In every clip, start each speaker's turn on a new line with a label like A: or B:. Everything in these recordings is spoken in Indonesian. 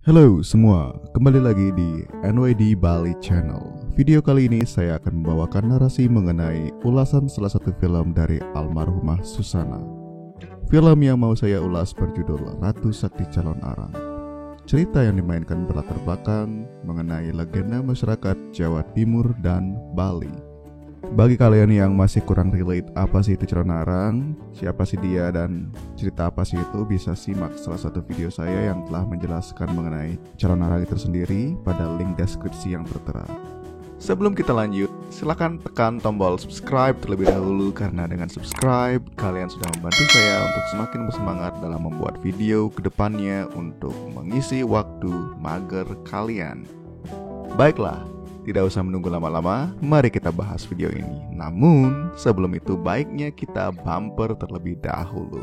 A: Halo semua, kembali lagi di NYD Bali Channel. Video kali ini saya akan membawakan narasi mengenai ulasan salah satu film dari almarhumah Susana. Film yang mau saya ulas berjudul Ratu Sakti Calon Arang. Cerita yang dimainkan berlatar belakang mengenai legenda masyarakat Jawa Timur dan Bali. Bagi kalian yang masih kurang relate apa sih itu Calon Arang, siapa sih dia dan cerita apa sih itu, bisa simak salah satu video saya yang telah menjelaskan mengenai Calon Arang itu sendiri pada link deskripsi yang tertera. Sebelum kita lanjut, silakan tekan tombol subscribe terlebih dahulu karena dengan subscribe kalian sudah membantu saya untuk semakin bersemangat dalam membuat video kedepannya untuk mengisi waktu mager kalian. Baiklah, tidak usah menunggu lama-lama, mari kita bahas video ini. Namun, sebelum itu baiknya kita bumper terlebih dahulu.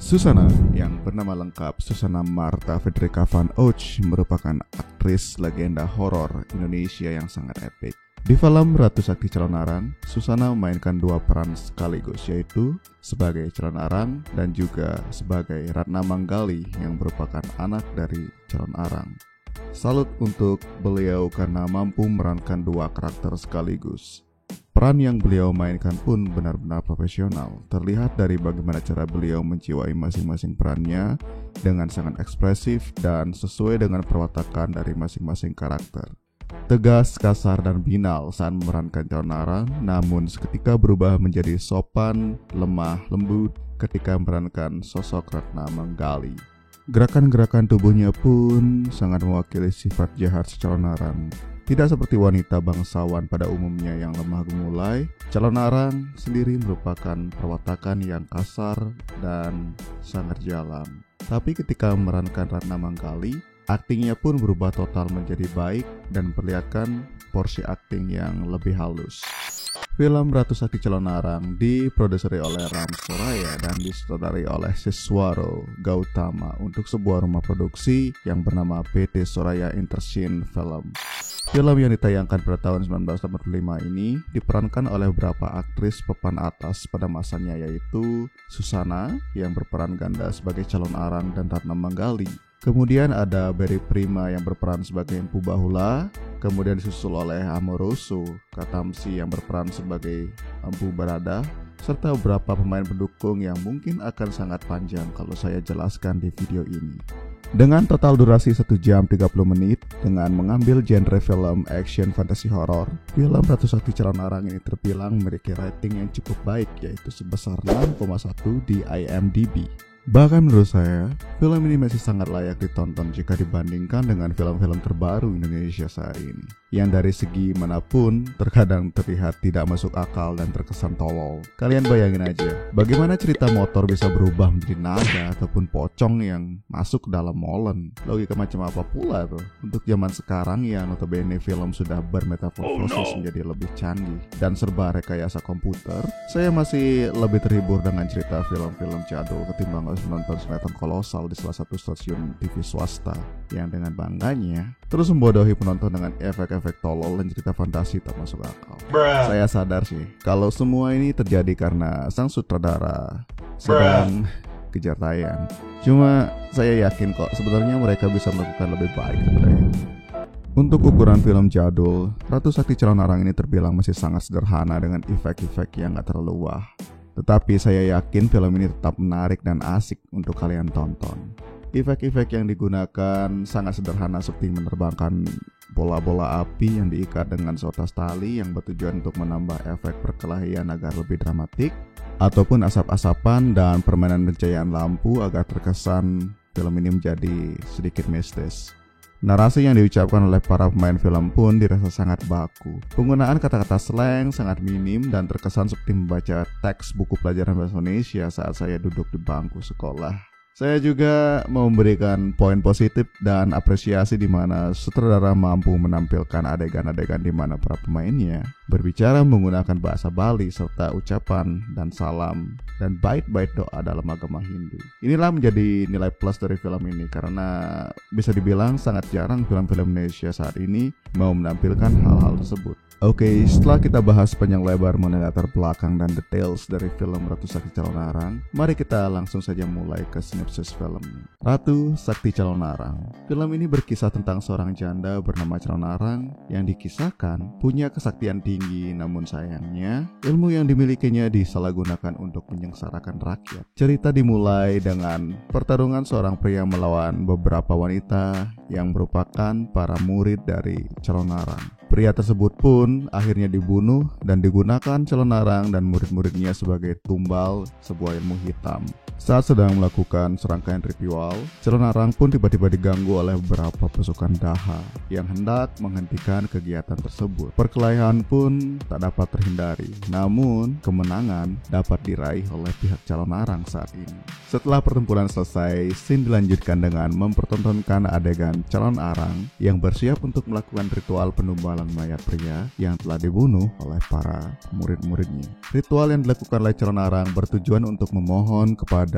A: Susana, yang bernama lengkap Susana Martha Frederica van Och, merupakan aktris legenda horor Indonesia yang sangat epik. Di film Ratu Sakti Calon Arang, Susana memainkan dua peran sekaligus, yaitu sebagai Calon Arang dan juga sebagai Ratna Manggali yang merupakan anak dari Calon Arang. Salut untuk beliau karena mampu memerankan dua karakter sekaligus. Peran yang beliau mainkan pun benar-benar profesional. Terlihat dari bagaimana cara beliau menjiwai masing-masing perannya dengan sangat ekspresif dan sesuai dengan perwatakan dari masing-masing karakter. Tegas, kasar, dan binal saat memerankan Calon Arang, namun seketika berubah menjadi sopan, lemah, lembut ketika memerankan sosok Ratna Manggali. Gerakan-gerakan tubuhnya pun sangat mewakili sifat jahat si Calon Arang. Tidak seperti wanita bangsawan pada umumnya yang lemah gemulai, Calon Arang sendiri merupakan perwatakan yang kasar dan sangat jalan. Tapi ketika memerankan Ratna Manggali, aktingnya pun berubah total menjadi baik dan memperlihatkan porsi akting yang lebih halus. Film Ratu Sakti Calon Arang diproduseri oleh Ram Soraya dan disutradari oleh Siswaro Gautama untuk sebuah rumah produksi yang bernama PT Soraya Entertainment Film. Film yang ditayangkan pada tahun 1985 ini diperankan oleh beberapa aktris papan atas pada masanya, yaitu Susana yang berperan ganda sebagai Calon Arang dan Ratna Manggali. Kemudian ada Berry Prima yang berperan sebagai Empu Bahula, kemudian disusul oleh Amoroso Katamsi yang berperan sebagai Empu Barada, serta beberapa pemain pendukung yang mungkin akan sangat panjang kalau saya jelaskan di video ini. Dengan total durasi 1 jam 30 menit, dengan mengambil genre film action fantasy horror, film Ratu Sakti Calon Arang ini terbilang memiliki rating yang cukup baik, yaitu sebesar 6,1 di IMDb. Bahkan menurut saya, film ini masih sangat layak ditonton jika dibandingkan dengan film-film terbaru Indonesia saat ini, yang dari segi manapun terkadang terlihat tidak masuk akal dan terkesan tolol. Kalian bayangin aja, bagaimana cerita motor bisa berubah menjadi naga ataupun pocong yang masuk ke dalam molen. Logika macam apa pula tuh? Untuk zaman sekarang yang notabene film sudah bermetamorfosis menjadi lebih canggih dan serba rekayasa komputer, saya masih lebih terhibur dengan cerita film-film jadul ketimbang menonton sinetron kolosal di salah satu stasiun TV swasta yang dengan bangganya terus membodohi penonton dengan efek-efek tolol dan cerita fantasi tak masuk akal. Saya sadar sih kalau semua ini terjadi karena sang sutradara sedang kejar tayang. Cuma saya yakin kok sebenarnya mereka bisa melakukan lebih baik daripada ini. Untuk ukuran film jadul, Ratu Sakti Calon Arang ini terbilang masih sangat sederhana dengan efek-efek yang gak terlalu wah. Tetapi saya yakin film ini tetap menarik dan asik untuk kalian tonton. Efek-efek yang digunakan sangat sederhana seperti menerbangkan bola-bola api yang diikat dengan seotas tali yang bertujuan untuk menambah efek perkelahian agar lebih dramatik, ataupun asap-asapan dan permainan pencahayaan lampu agar terkesan film ini menjadi sedikit mistis. Narasi yang diucapkan oleh para pemain film pun dirasa sangat baku. Penggunaan kata-kata slang sangat minim dan terkesan seperti membaca teks buku pelajaran bahasa Indonesia saat saya duduk di bangku sekolah. Saya juga mau memberikan poin positif dan apresiasi di mana sutradara mampu menampilkan adegan-adegan di mana para pemainnya berbicara menggunakan bahasa Bali serta ucapan dan salam dan bait-bait doa dalam agama Hindu. Inilah menjadi nilai plus dari film ini karena bisa dibilang sangat jarang film-film Indonesia saat ini mau menampilkan hal-hal tersebut. Oke, setelah kita bahas panjang lebar mengenai latar belakang dan details dari film Ratu Sakti Calonarang, mari kita langsung saja mulai ke sinopsis filmnya. Ratu Sakti Calonarang. Film ini berkisah tentang seorang janda bernama Calonarang yang dikisahkan punya kesaktian tinggi, namun sayangnya ilmu yang dimilikinya disalahgunakan untuk menyengsarakan rakyat. Cerita dimulai dengan pertarungan seorang pria melawan beberapa wanita yang merupakan para murid dari Calonarang. Pria tersebut pun akhirnya dibunuh dan digunakan Calonarang dan murid-muridnya sebagai tumbal sebuah ilmu hitam. Saat sedang melakukan serangkaian ritual, Calonarang pun tiba-tiba diganggu oleh beberapa pasukan Daha yang hendak menghentikan kegiatan tersebut. Perkelahian pun tak dapat terhindari, namun kemenangan dapat diraih oleh pihak Calonarang saat ini. Setelah pertempuran selesai, scene dilanjutkan dengan mempertontonkan adegan Calonarang yang bersiap untuk melakukan ritual penumbalan mayat pria yang telah dibunuh oleh para murid-muridnya. Ritual yang dilakukan oleh Calonarang bertujuan untuk memohon kepada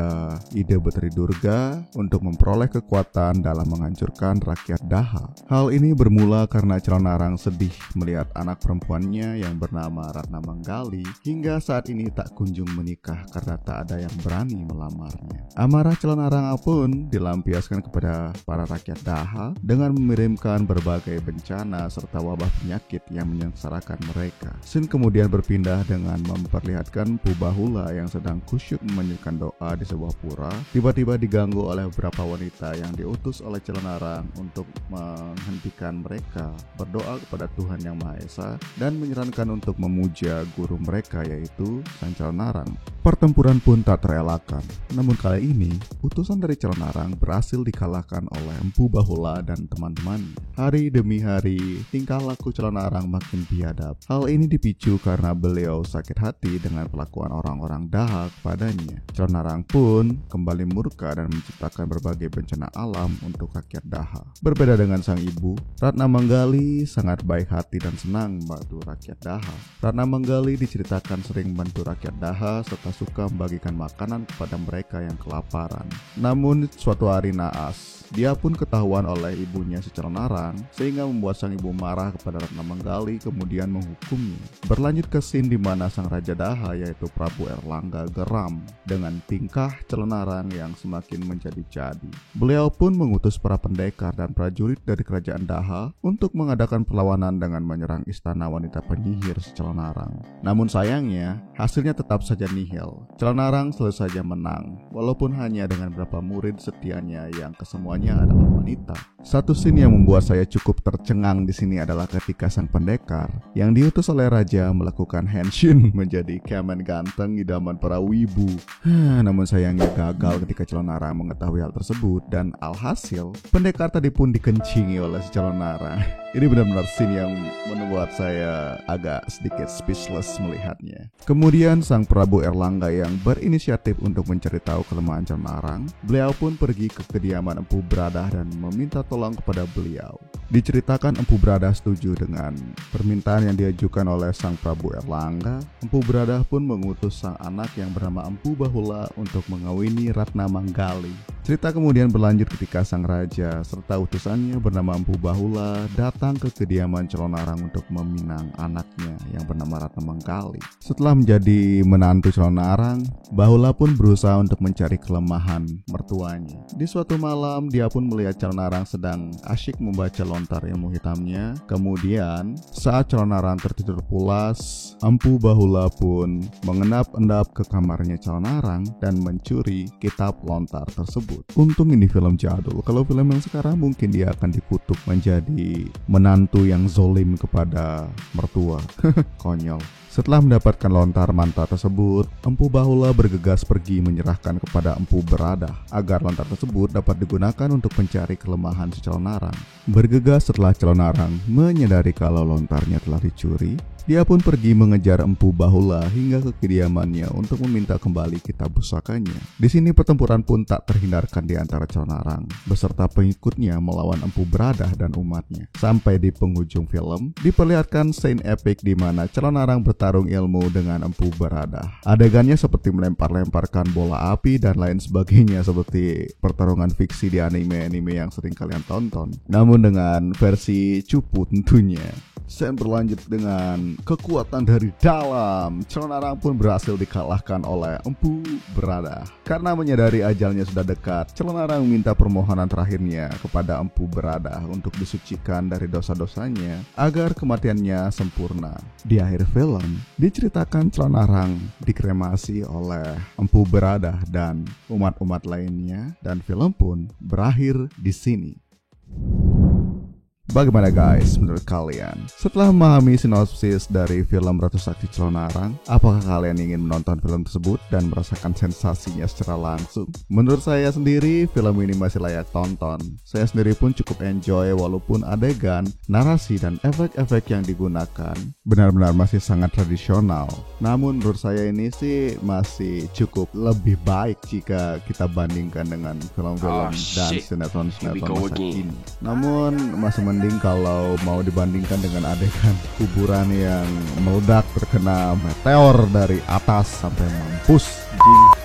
A: ide Betri Durga untuk memperoleh kekuatan dalam menghancurkan rakyat Daha. Hal ini bermula karena Calonarang sedih melihat anak perempuannya yang bernama Ratna Manggali hingga saat ini tak kunjung menikah karena tak ada yang berani melamarnya. Amarah Calonarang pun dilampiaskan kepada para rakyat Daha dengan mengirimkan berbagai bencana serta wabah penyakit yang menyengsarakan mereka. Scene kemudian berpindah dengan memperlihatkan Empu Bahula yang sedang kusyuk memanjatkan doa di sebuah pura, tiba-tiba diganggu oleh beberapa wanita yang diutus oleh Calonarang untuk menghentikan mereka berdoa kepada Tuhan Yang Maha Esa dan menyarankan untuk memuja guru mereka yaitu Sang Calonarang. Pertempuran pun tak terelakkan, namun kali ini utusan dari Calonarang berhasil dikalahkan oleh Empu Bahula dan teman-temannya. Hari demi hari, tingkah laku Calonarang makin biadab. Hal ini dipicu karena beliau sakit hati dengan perlakuan orang-orang Daha kepadanya. Calonarang pun kembali murka dan menciptakan berbagai bencana alam untuk rakyat Daha. Berbeda dengan sang ibu, Ratna Manggali sangat baik hati dan senang membantu rakyat Daha. Ratna Manggali diceritakan sering membantu rakyat Daha serta suka membagikan makanan kepada mereka yang kelaparan. Namun suatu hari naas, dia pun ketahuan oleh ibunya si Calonarang sehingga membuat sang ibu marah kepada Ratna Manggali kemudian menghukumnya. Berlanjut ke scene di mana sang Raja Daha yaitu Prabu Erlangga geram dengan tingkah Calonarang yang semakin menjadi-jadi. Beliau pun mengutus para pendekar dan prajurit dari kerajaan Daha untuk mengadakan perlawanan dengan menyerang istana wanita penyihir Calonarang. Namun sayangnya, hasilnya tetap saja nihil. Calonarang selalu saja menang, walaupun hanya dengan beberapa murid setianya yang kesemuanya adalah wanita. Satu scene yang membuat saya cukup tercengang di sini adalah ketika sang pendekar yang diutus oleh raja melakukan henshin menjadi kemen ganteng idaman para wibu. Namun sayangnya gagal ketika Calonarang mengetahui hal tersebut dan alhasil pendekar tadi pun dikencingi oleh si Calonarang. Ini benar-benar scene yang membuat saya agak sedikit speechless melihatnya. Kemudian sang Prabu Erlangga yang berinisiatif untuk mencari tahu kelemahan Calonarang, beliau pun pergi ke kediaman Empu Bradah dan meminta tolong kepada beliau. Diceritakan Empu Bradah setuju dengan permintaan yang diajukan oleh sang Prabu Erlangga. Empu Bradah pun mengutus sang anak yang bernama Empu Bahula untuk mengawini Ratna Manggali. Cerita kemudian berlanjut ketika sang raja serta utusannya bernama Empu Bahula datang ke kediaman Calonarang untuk meminang anaknya yang bernama Ratna Manggali. Setelah menjadi menantu Calonarang, Bahula pun berusaha untuk mencari kelemahan mertuanya. Di suatu malam, dia pun melihat Calonarang sedang asyik membaca lontar ilmu hitamnya. Kemudian, saat Calonarang tertidur pulas, Empu Bahula pun mengendap-endap ke kamarnya Calonarang dan mencuri kitab lontar tersebut. Untung ini film jadul. Kalau film yang sekarang mungkin dia akan dikutuk menjadi menantu yang zolim kepada mertua. Konyol. Setelah mendapatkan lontar mantra tersebut, Empu Bahula bergegas pergi menyerahkan kepada Empu Bradah agar lontar tersebut dapat digunakan untuk mencari kelemahan si Calonarang. Bergegas setelah Calonarang menyadari kalau lontarnya telah dicuri, Dia pun pergi mengejar Empu Bahula hingga ke kediamannya untuk meminta kembali kitab pusakanya. Di sini pertempuran pun tak terhindarkan di antara Calonarang beserta pengikutnya melawan Empu Beradah dan umatnya. Sampai di penghujung film diperlihatkan scene epic di mana Calonarang bertarung ilmu dengan Empu Beradah. Adegannya seperti melempar-lemparkan bola api dan lain sebagainya seperti pertarungan fiksi di anime-anime yang sering kalian tonton. Namun dengan versi cupu tentunya. Scene berlanjut dengan kekuatan dari dalam. Calonarang pun berhasil dikalahkan oleh Empu Beradah. Karena menyadari ajalnya sudah dekat, Calonarang minta permohonan terakhirnya kepada Empu Beradah untuk disucikan dari dosa-dosanya agar kematiannya sempurna. Di akhir film, diceritakan Calonarang dikremasi oleh Empu Beradah dan umat-umat lainnya, dan film pun berakhir di sini. Bagaimana guys menurut kalian? Setelah memahami sinopsis dari film Ratu Sakti Calonarang, apakah kalian ingin menonton film tersebut dan merasakan sensasinya secara langsung? Menurut saya sendiri, film ini masih layak tonton. Saya sendiri pun cukup enjoy walaupun adegan, narasi, dan efek-efek yang digunakan benar-benar masih sangat tradisional. Namun menurut saya ini sih masih cukup lebih baik jika kita bandingkan dengan film-film dan sinetron-sinetron masa kini. Namun masih mending kalau mau dibandingkan dengan adegan kuburan yang meledak terkena meteor dari atas sampai mampus.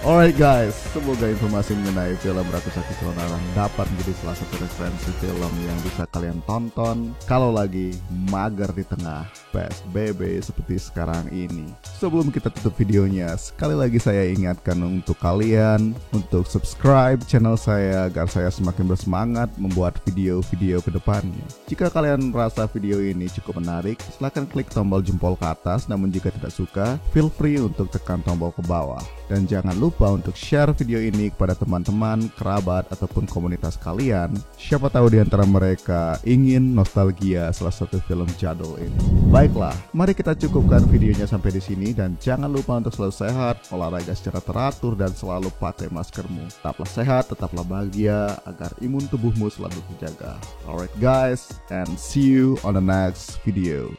A: Alright guys, semoga informasi mengenai film Ratu Sakti Calonarang dapat menjadi salah satu referensi film yang bisa kalian tonton kalau lagi mager di tengah PSBB seperti sekarang ini. Sebelum kita tutup videonya, sekali lagi saya ingatkan untuk kalian untuk subscribe channel saya agar saya semakin bersemangat membuat video-video ke depannya. Jika kalian merasa video ini cukup menarik, silahkan klik tombol jempol ke atas, namun jika tidak suka, feel free untuk tekan tombol ke bawah. Dan jangan lupa untuk share video ini kepada teman-teman, kerabat, ataupun komunitas kalian. Siapa tahu di antara mereka ingin nostalgia salah satu film jadul ini. Baiklah, mari kita cukupkan videonya sampai di sini dan jangan lupa untuk selalu sehat, olahraga secara teratur, dan selalu pakai maskermu. Tetaplah sehat, tetaplah bahagia agar imun tubuhmu selalu terjaga. Alright guys, and see you on the next video.